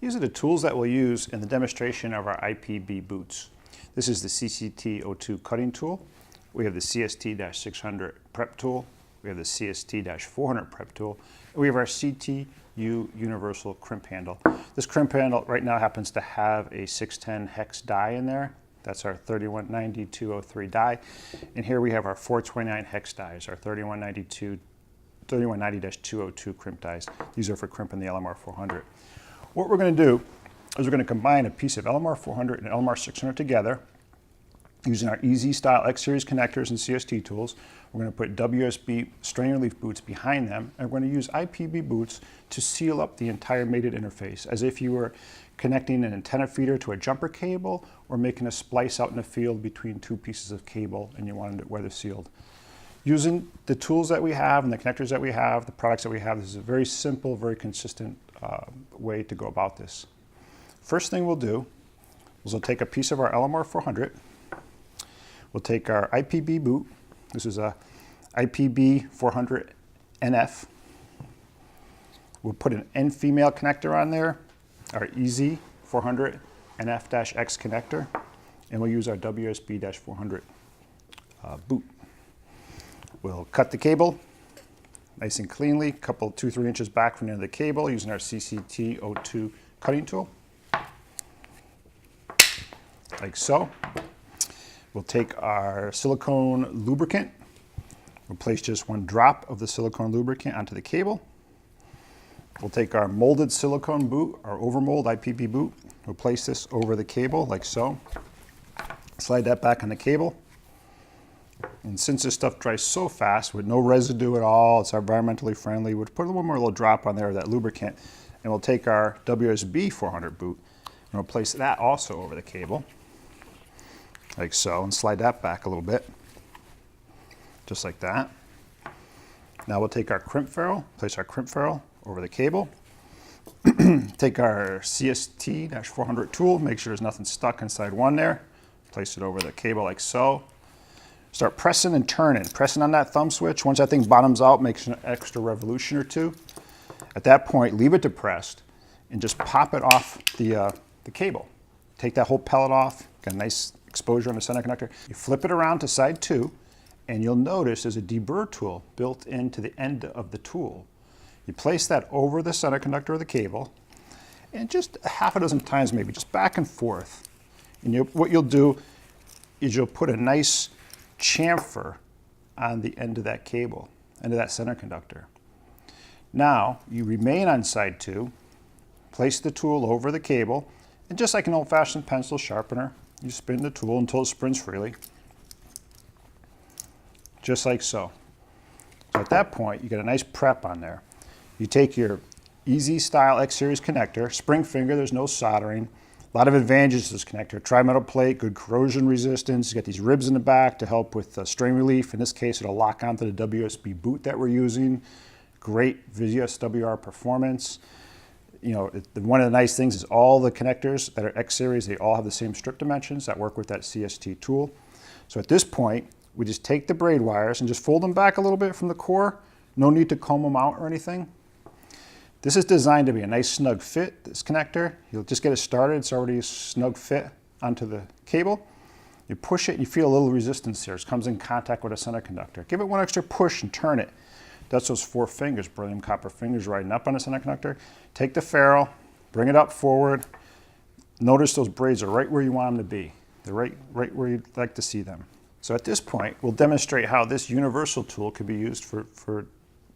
These are the tools that we'll use in the demonstration of our IPB boots. This is the CCT02 cutting tool. We have the CST-600 prep tool. We have the CST-400 prep tool. And we have our CTU universal crimp handle. This crimp handle right now happens to have a 610 hex die in there. That's our 3190-203 die. And here we have our 429 hex dies, our 3190-202 crimp dies. These are for crimping the LMR 400. What we're going to do is we're going to combine a piece of LMR 400 and LMR 600 together using our EZ style X series connectors and CST tools. We're going to put WSB strain relief boots behind them, and we're going to use IPB boots to seal up the entire mated interface, as if you were connecting an antenna feeder to a jumper cable or making a splice out in the field between two pieces of cable and you wanted it weather sealed. Using the tools that we have and the connectors that we have, the products that we have, this is a very simple, very consistent way to go about this. First thing we'll do is we'll take a piece of our LMR 400. We'll take our IPB boot. This is a IPB 400 NF. We'll put an N female connector on there, our EZ 400 NF-X connector, and we'll use our WSB-400 boot. We'll cut the cable nice and cleanly, 2-3 inches back from the end of the cable using our CCT02 cutting tool, like so. We'll take our silicone lubricant. We'll place just one drop of the silicone lubricant onto the cable. We'll take our molded silicone boot, our overmold IPB boot. We'll place this over the cable like so. Slide that back on the cable. And since this stuff dries so fast with no residue at all, it's environmentally friendly, we'll put one more little drop on there of that lubricant, and we'll take our WSB 400 boot and we'll place that also over the cable, like so, and slide that back a little bit, just like that. Now we'll take our crimp ferrule, place our crimp ferrule over the cable, take our CST-400 tool, make sure there's nothing stuck inside one there, place it over the cable like so. Start pressing and turning, pressing on that thumb switch. Once that thing bottoms out, makes an extra revolution or two. At that point, leave it depressed and just pop it off the cable. Take that whole pellet off, got a nice exposure on the center conductor. You flip it around to side 2, and you'll notice there's a Deburr tool built into the end of the tool. You place that over the center conductor of the cable, and just a half a dozen times maybe, just back and forth. And what you'll do is you'll put a nice chamfer on the end of that cable, end of that center conductor. Now, you remain on side 2, place the tool over the cable, and just like an old-fashioned pencil sharpener, you spin the tool until it spins freely, just like so. So at that point, you get a nice prep on there. You take your EZ style X series connector, spring finger, there's no soldering. A lot of advantages to this connector. Tri-metal plate, good corrosion resistance. You got these ribs in the back to help with strain relief. In this case, it'll lock onto the WSB boot that we're using. Great VSWR performance. You know, one of the nice things is all the connectors that are X series, they all have the same strip dimensions that work with that CST tool. So at this point, we just take the braid wires and just fold them back a little bit from the core. No need to comb them out or anything. This is designed to be a nice snug fit, this connector. You'll just get it started, it's already a snug fit onto the cable. You push it, you feel a little resistance here. It comes in contact with a center conductor. Give it one extra push and turn it. That's those 4 fingers, beryllium copper fingers riding up on the center conductor. Take the ferrule, bring it up forward. Notice those braids are right where you want them to be. They're right where you'd like to see them. So at this point, we'll demonstrate how this universal tool can be used for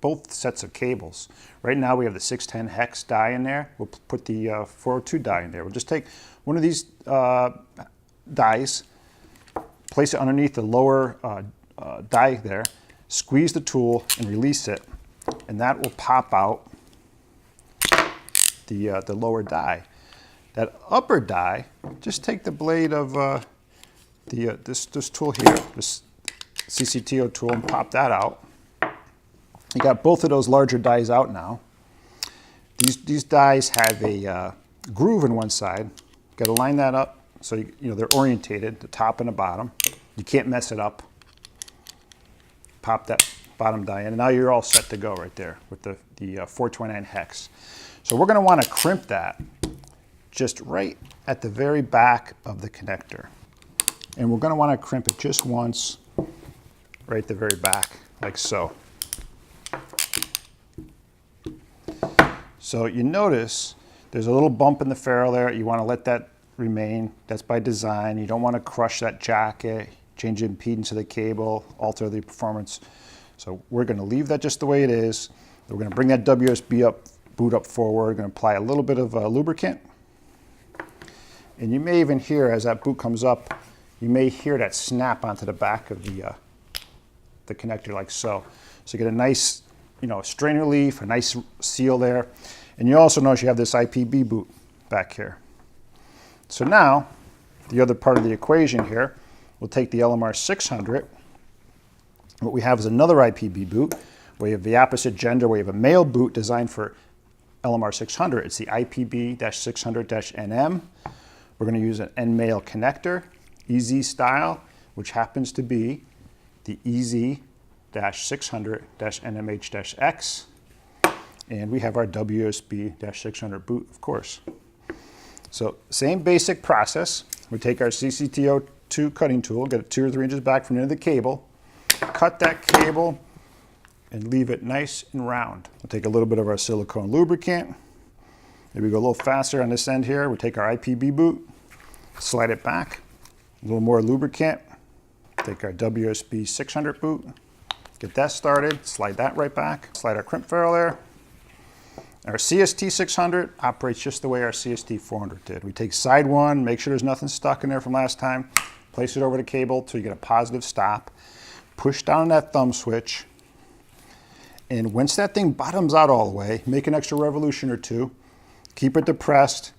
both sets of cables. Right now we have the 610 hex die in there. We'll put the 402 die in there. We'll just take one of these dies, place it underneath the lower die there, squeeze the tool and release it, and that will pop out the lower die. That upper die, just take the blade of this tool here, this CCTO tool, and pop that out. You got both of those larger dies out now. These dies have a groove in one side. You got to line that up so you know they're orientated, the top and the bottom. You can't mess it up. Pop that bottom die in, and now you're all set to go right there with the 429 hex. So we're going to want to crimp that just right at the very back of the connector. And we're going to want to crimp it just once, right at the very back, like so. So you notice there's a little bump in the ferrule there. You want to let that remain. That's by design. You don't want to crush that jacket, change the impedance of the cable, alter the performance. So we're going to leave that just the way it is. We're going to bring that WSB boot up forward. We're going to apply a little bit of lubricant. And you may even hear, as that boot comes up, you may hear that snap onto the back of the connector like so. So you get a nice, strain relief, a nice seal there. And you also notice you have this IPB boot back here. So now, the other part of the equation here, we'll take the LMR 600. What we have is another IPB boot, where you have the opposite gender, where you have a male boot designed for LMR 600. It's the IPB-600-NM. We're going to use an N-male connector, EZ style, which happens to be the EZ-600-NMH-X. And we have our WSB-600 boot, of course. So same basic process. We take our CCTO2 cutting tool, get it 2 or 3 inches back from the end of the cable, cut that cable, and leave it nice and round. We'll take a little bit of our silicone lubricant. Maybe go a little faster on this end here. We'll take our IPB boot, slide it back, a little more lubricant. Take our WSB 600 boot, get that started, slide that right back, slide our crimp ferrule there. Our CST 600 operates just the way our CST 400 did. We take side one, make sure there's nothing stuck in there from last time, place it over the cable till you get a positive stop, push down on that thumb switch, and once that thing bottoms out all the way, make an extra revolution or two, keep it depressed,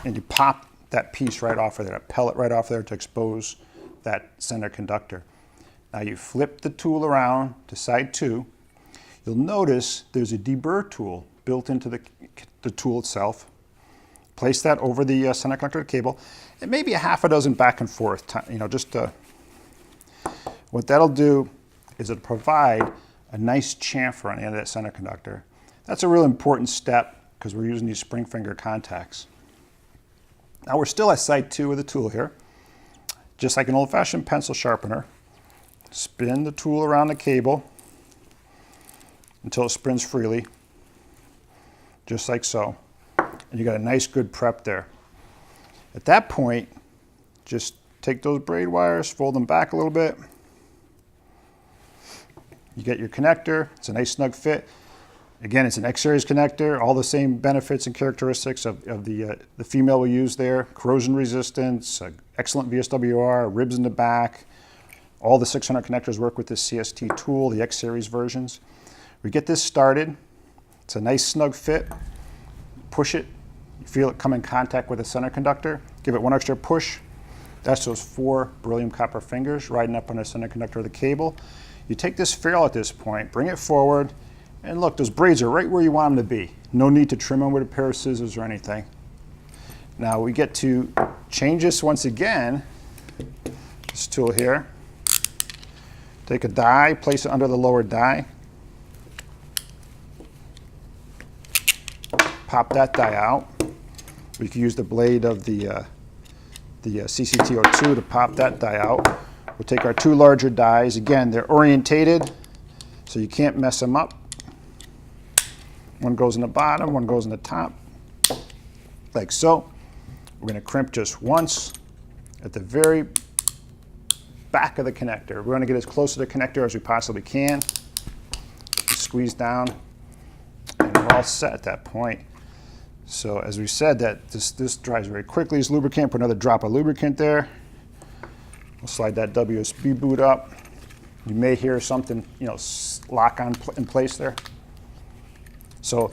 and you pop that piece right off of there, that pellet right off there to expose that center conductor. Now you flip the tool around to side 2. You'll notice there's a Deburr tool built into the tool itself. Place that over the center conductor of the cable, and maybe a half a dozen back and forth. What that'll do is it'll provide a nice chamfer on the end of that center conductor. That's a real important step because we're using these spring finger contacts. Now we're still at side 2 of the tool here. Just like an old-fashioned pencil sharpener, spin the tool around the cable until it spins freely, just like so. And you got a nice good prep there. At that point, just take those braid wires, fold them back a little bit. You get your connector. It's a nice snug fit. Again, it's an X-series connector, all the same benefits and characteristics of the female we use there. Corrosion resistance, excellent VSWR, ribs in the back. All the 600 connectors work with this CST tool, the X-series versions. We get this started. It's a nice snug fit. Push it. You feel it come in contact with the center conductor. Give it one extra push. That's those 4 beryllium copper fingers riding up on the center conductor of the cable. You take this ferrule at this point, bring it forward, and look, those braids are right where you want them to be. No need to trim them with a pair of scissors or anything. Now we get to change this once again. This tool here. Take a die, place it under the lower die. Pop that die out. We can use the blade of the CCTO2 to pop that die out. We'll take our 2 larger dies. Again, they're orientated, so you can't mess them up. One goes in the bottom, one goes in the top, like so. We're going to crimp just once at the very back of the connector. We're going to get as close to the connector as we possibly can. Squeeze down, and we're all set at that point. So as we said, that this dries very quickly. This lubricant, put another drop of lubricant there. We'll slide that WSB boot up. You may hear something, lock on in place there. So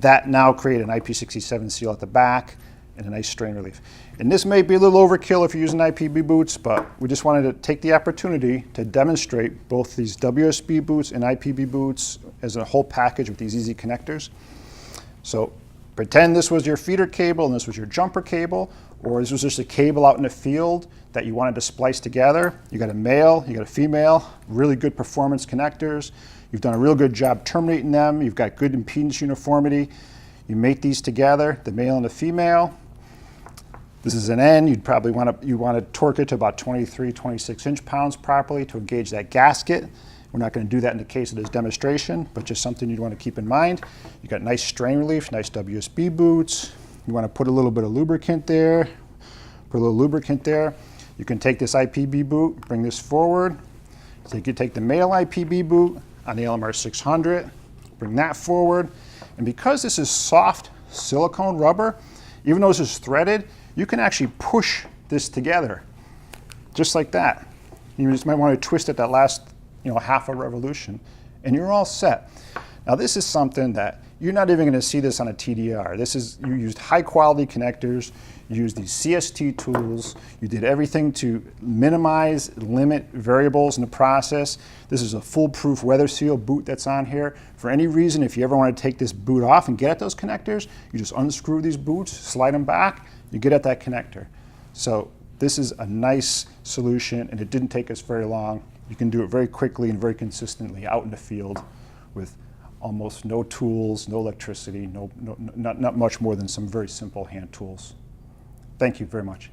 that now created an IP67 seal at the back and a nice strain relief. And this may be a little overkill if you're using IPB boots, but we just wanted to take the opportunity to demonstrate both these WSB boots and IPB boots as a whole package with these easy connectors. So pretend this was your feeder cable and this was your jumper cable, or this was just a cable out in the field that you wanted to splice together. You got a male, you got a female, really good performance connectors. You've done a real good job terminating them. You've got good impedance uniformity. You mate these together, the male and the female. This is an N. You'd probably want to torque it to about 23, 26 inch-pounds properly to engage that gasket. We're not going to do that in the case of this demonstration, but just something you'd want to keep in mind. You got nice strain relief, nice WSB boots. You want to put a little bit of lubricant there. Put a little lubricant there. You can take this IPB boot, bring this forward. So you can take the male IPB boot on the LMR 600, bring that forward. And because this is soft silicone rubber, even though this is threaded, you can actually push this together, just like that. You just might want to twist it that last, half a revolution, and you're all set. Now this is something that you're not even going to see this on a TDR. You used high quality connectors, you used these CST tools, you did everything to minimize, limit variables in the process. This is a foolproof weather seal boot that's on here. For any reason, if you ever want to take this boot off and get at those connectors, you just unscrew these boots, slide them back, you get at that connector. So this is a nice solution, and it didn't take us very long. You can do it very quickly and very consistently out in the field with almost no tools, no electricity, not much more than some very simple hand tools. Thank you very much.